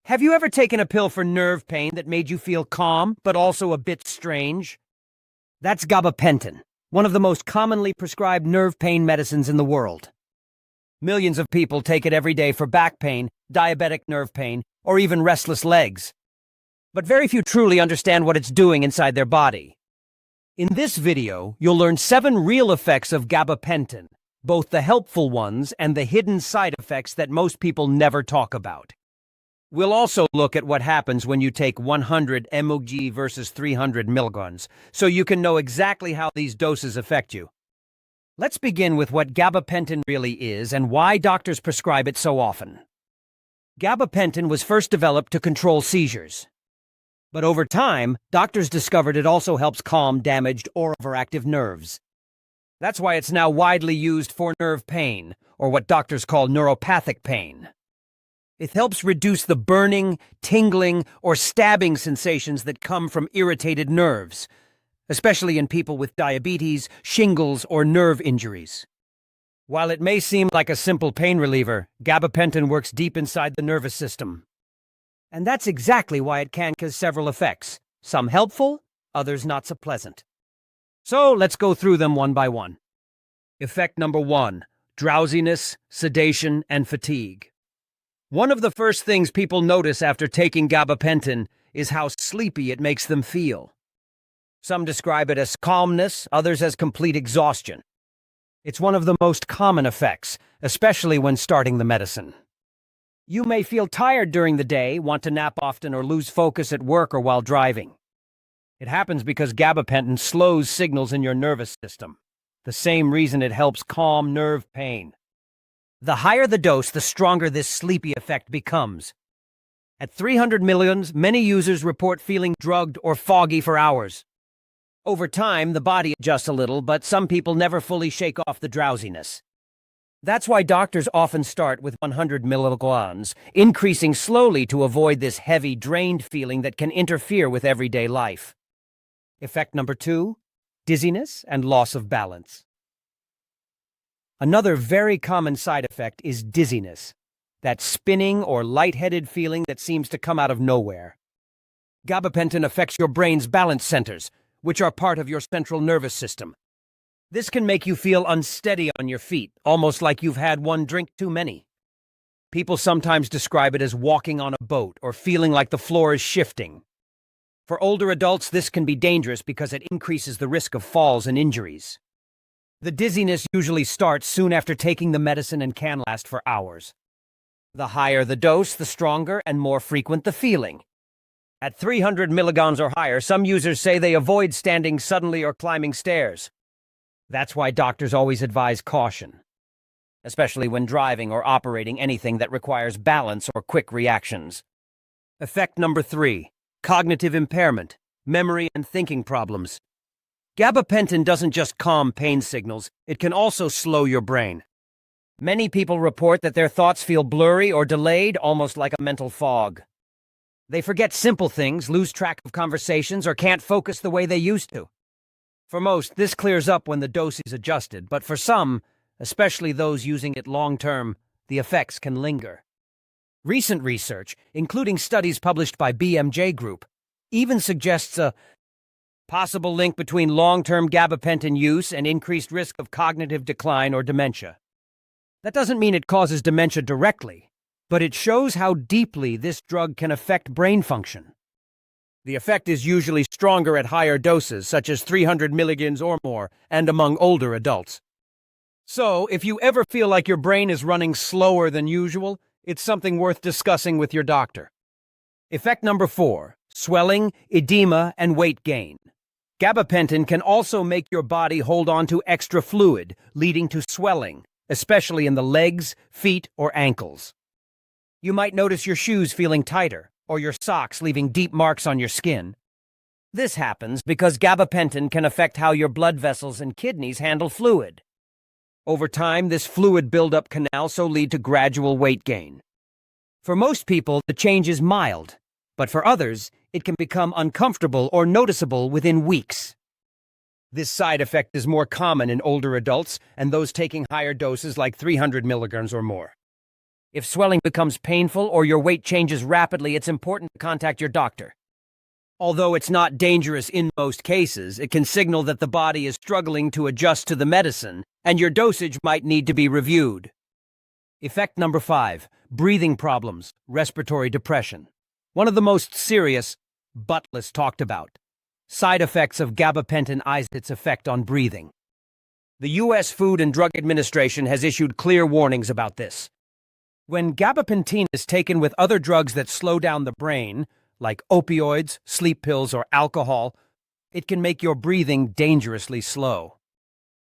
Have you ever taken a pill for nerve pain that made you feel calm, but also a bit strange? That's gabapentin, one of the most commonly prescribed nerve pain medicines in the world. Millions of people take it every day for back pain, diabetic nerve pain, or even restless legs. But very few truly understand what it's doing inside their body. In this video, you'll learn 7 real effects of gabapentin, both the helpful ones and the hidden side effects that most people never talk about. We'll also look at what happens when you take 100 mg versus 300 milligrams, so you can know exactly how these doses affect you. Let's begin with what gabapentin really is and why doctors prescribe it so often. Gabapentin was first developed to control seizures. But over time, doctors discovered it also helps calm damaged or overactive nerves. That's why it's now widely used for nerve pain, or what doctors call neuropathic pain. It helps reduce the burning, tingling, or stabbing sensations that come from irritated nerves, especially in people with diabetes, shingles, or nerve injuries. While it may seem like a simple pain reliever, gabapentin works deep inside the nervous system. And that's exactly why it can cause several effects, some helpful, others not so pleasant. So let's go through them one by one. Effect number 1, drowsiness, sedation, and fatigue. One of the first things people notice after taking gabapentin is how sleepy it makes them feel. Some describe it as calmness, others as complete exhaustion. It's one of the most common effects, especially when starting the medicine. You may feel tired during the day, want to nap often, or lose focus at work or while driving. It happens because gabapentin slows signals in your nervous system, the same reason it helps calm nerve pain. The higher the dose, the stronger this sleepy effect becomes. At 300 milligrams, many users report feeling drugged or foggy for hours. Over time, the body adjusts a little, but some people never fully shake off the drowsiness. That's why doctors often start with 100 milligrams, increasing slowly to avoid this heavy, drained feeling that can interfere with everyday life. Effect number 2, dizziness and loss of balance. Another very common side effect is dizziness, that spinning or lightheaded feeling that seems to come out of nowhere. Gabapentin affects your brain's balance centers, which are part of your central nervous system. This can make you feel unsteady on your feet, almost like you've had one drink too many. People sometimes describe it as walking on a boat or feeling like the floor is shifting. For older adults, this can be dangerous because it increases the risk of falls and injuries. The dizziness usually starts soon after taking the medicine and can last for hours. The higher the dose, the stronger and more frequent the feeling. At 300 milligrams or higher, some users say they avoid standing suddenly or climbing stairs. That's why doctors always advise caution, especially when driving or operating anything that requires balance or quick reactions. Effect number 3, cognitive impairment, memory and thinking problems. Gabapentin doesn't just calm pain signals, it can also slow your brain. Many people report that their thoughts feel blurry or delayed, almost like a mental fog. They forget simple things, lose track of conversations, or can't focus the way they used to. For most, this clears up when the dose is adjusted, but for some, especially those using it long-term, the effects can linger. Recent research, including studies published by BMJ Group, even suggests a possible link between long-term gabapentin use and increased risk of cognitive decline or dementia. That doesn't mean it causes dementia directly, but it shows how deeply this drug can affect brain function. The effect is usually stronger at higher doses, such as 300 milligrams or more, and among older adults. So, if you ever feel like your brain is running slower than usual, it's something worth discussing with your doctor. Effect number 4, swelling, edema, and weight gain. Gabapentin can also make your body hold on to extra fluid, leading to swelling, especially in the legs, feet, or ankles. You might notice your shoes feeling tighter, or your socks leaving deep marks on your skin. This happens because gabapentin can affect how your blood vessels and kidneys handle fluid. Over time, this fluid buildup can also lead to gradual weight gain. For most people, the change is mild, but for others, it can become uncomfortable or noticeable within weeks. This side effect is more common in older adults and those taking higher doses like 300 milligrams or more. If swelling becomes painful or your weight changes rapidly, it's important to contact your doctor. Although it's not dangerous in most cases, it can signal that the body is struggling to adjust to the medicine, and your dosage might need to be reviewed. Effect number 5, breathing problems, respiratory depression. One of the most serious, but less talked about. Side effects of gabapentin is its effect on breathing. The U.S. Food and Drug Administration has issued clear warnings about this. When gabapentin is taken with other drugs that slow down the brain, like opioids, sleep pills, or alcohol, it can make your breathing dangerously slow.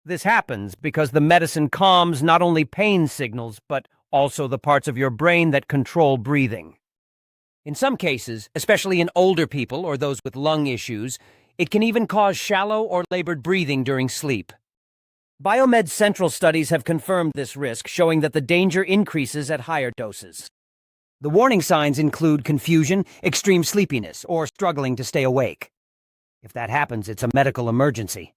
This happens because the medicine calms not only pain signals, but also the parts of your brain that control breathing. In some cases, especially in older people or those with lung issues, it can even cause shallow or labored breathing during sleep. Biomed Central studies have confirmed this risk, showing that the danger increases at higher doses. The warning signs include confusion, extreme sleepiness, or struggling to stay awake. If that happens, it's a medical emergency.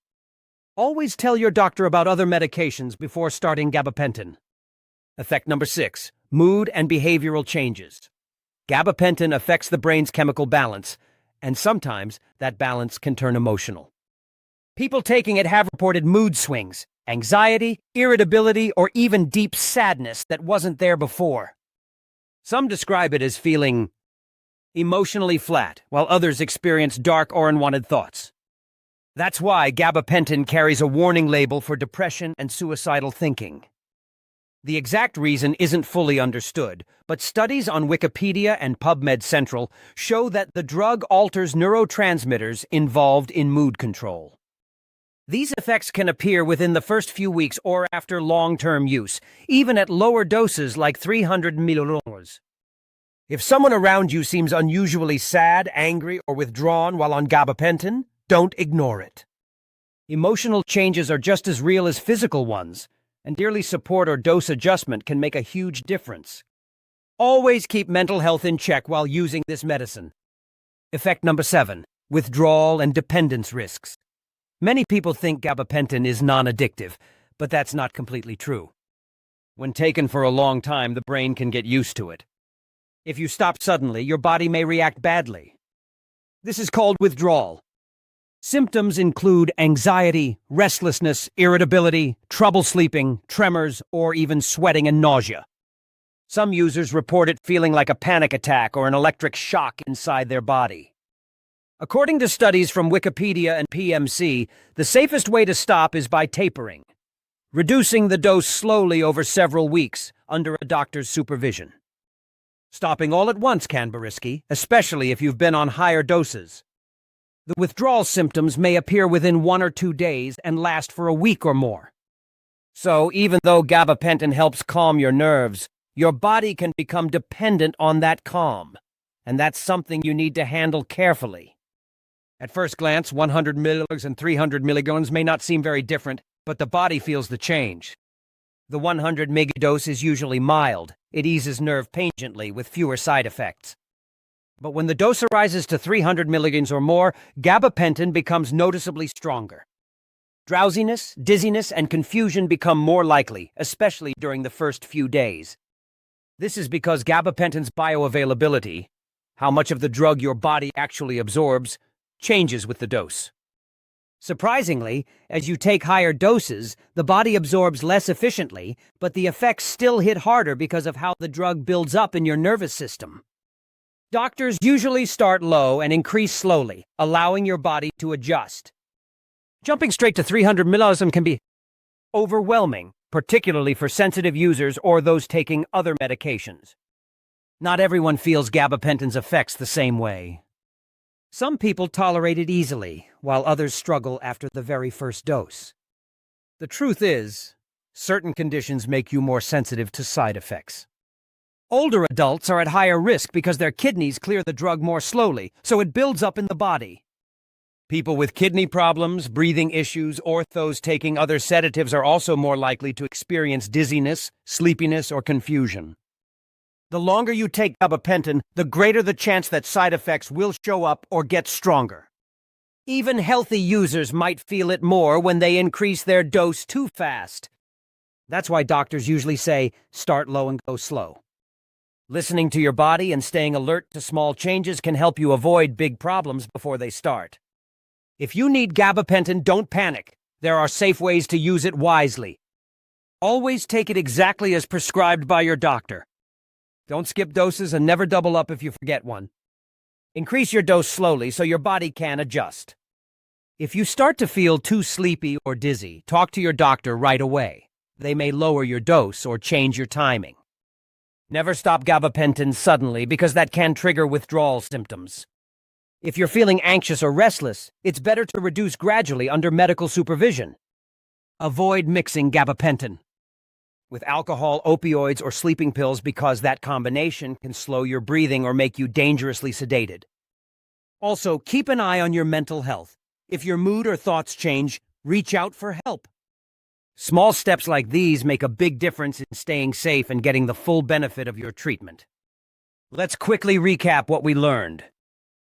Always tell your doctor about other medications before starting gabapentin. Effect number 6, mood and behavioral changes. Gabapentin affects the brain's chemical balance, and sometimes that balance can turn emotional. People taking it have reported mood swings, anxiety, irritability, or even deep sadness that wasn't there before. Some describe it as feeling emotionally flat, while others experience dark or unwanted thoughts. That's why gabapentin carries a warning label for depression and suicidal thinking. The exact reason isn't fully understood, but studies on Wikipedia and PubMed Central show that the drug alters neurotransmitters involved in mood control. These effects can appear within the first few weeks or after long-term use, even at lower doses like 300 milliliters. If someone around you seems unusually sad, angry, or withdrawn while on gabapentin, don't ignore it. Emotional changes are just as real as physical ones, and yearly support or dose adjustment can make a huge difference. Always keep mental health in check while using this medicine. Effect number 7, withdrawal and dependence risks. Many people think gabapentin is non-addictive, but that's not completely true. When taken for a long time, the brain can get used to it. If you stop suddenly, your body may react badly. This is called withdrawal. Symptoms include anxiety, restlessness, irritability, trouble sleeping, tremors, or even sweating and nausea. Some users report it feeling like a panic attack or an electric shock inside their body. According to studies from Wikipedia and PMC, the safest way to stop is by tapering, reducing the dose slowly over several weeks under a doctor's supervision. Stopping all at once can be risky, especially if you've been on higher doses. The withdrawal symptoms may appear within 1 or 2 days and last for a week or more. So, even though gabapentin helps calm your nerves, your body can become dependent on that calm, and that's something you need to handle carefully. At first glance, 100 milligrams and 300 milligrams may not seem very different, but the body feels the change. The 100 mg dose is usually mild. It eases nerve pain gently with fewer side effects. But when the dose rises to 300 milligrams or more, gabapentin becomes noticeably stronger. Drowsiness, dizziness, and confusion become more likely, especially during the first few days. This is because gabapentin's bioavailability, how much of the drug your body actually absorbs, changes with the dose. Surprisingly, as you take higher doses, the body absorbs less efficiently, but the effects still hit harder because of how the drug builds up in your nervous system. Doctors usually start low and increase slowly, allowing your body to adjust. Jumping straight to 300 milligrams can be overwhelming, particularly for sensitive users or those taking other medications. Not everyone feels gabapentin's effects the same way. Some people tolerate it easily, while others struggle after the very first dose. The truth is, certain conditions make you more sensitive to side effects. Older adults are at higher risk because their kidneys clear the drug more slowly, so it builds up in the body. People with kidney problems, breathing issues, or those taking other sedatives are also more likely to experience dizziness, sleepiness, or confusion. The longer you take gabapentin, the greater the chance that side effects will show up or get stronger. Even healthy users might feel it more when they increase their dose too fast. That's why doctors usually say, start low and go slow. Listening to your body and staying alert to small changes can help you avoid big problems before they start. If you need gabapentin, don't panic. There are safe ways to use it wisely. Always take it exactly as prescribed by your doctor. Don't skip doses and never double up if you forget one. Increase your dose slowly so your body can adjust. If you start to feel too sleepy or dizzy, talk to your doctor right away. They may lower your dose or change your timing. Never stop gabapentin suddenly because that can trigger withdrawal symptoms. If you're feeling anxious or restless, it's better to reduce gradually under medical supervision. Avoid mixing gabapentin with alcohol, opioids, or sleeping pills because that combination can slow your breathing or make you dangerously sedated. Also, keep an eye on your mental health. If your mood or thoughts change, reach out for help. Small steps like these make a big difference in staying safe and getting the full benefit of your treatment. Let's quickly recap what we learned.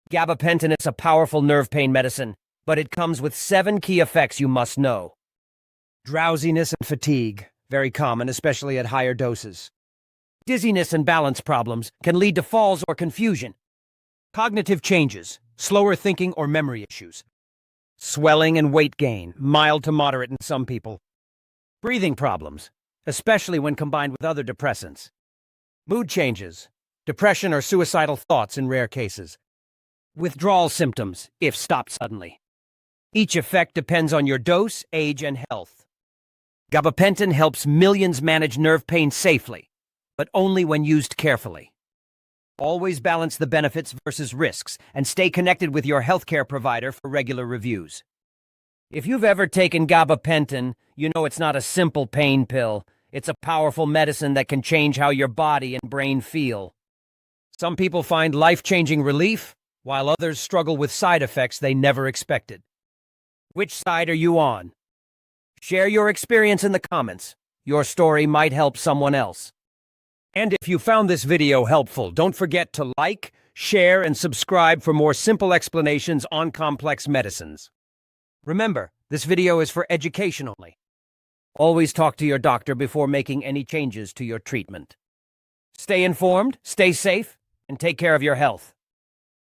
Gabapentin is a powerful nerve pain medicine, but it comes with 7 key effects you must know. Drowsiness and fatigue, very common, especially at higher doses. Dizziness and balance problems can lead to falls or confusion. Cognitive changes, slower thinking or memory issues. Swelling and weight gain, mild to moderate in some people. Breathing problems, especially when combined with other depressants. Mood changes, depression or suicidal thoughts in rare cases. Withdrawal symptoms, if stopped suddenly. Each effect depends on your dose, age, and health. Gabapentin helps millions manage nerve pain safely, but only when used carefully. Always balance the benefits versus risks and stay connected with your healthcare provider for regular reviews. If you've ever taken gabapentin, you know it's not a simple pain pill. It's a powerful medicine that can change how your body and brain feel. Some people find life-changing relief, while others struggle with side effects they never expected. Which side are you on? Share your experience in the comments. Your story might help someone else. And if you found this video helpful, don't forget to like, share, and subscribe for more simple explanations on complex medicines. Remember, this video is for education only. Always talk to your doctor before making any changes to your treatment. Stay informed, stay safe, and take care of your health.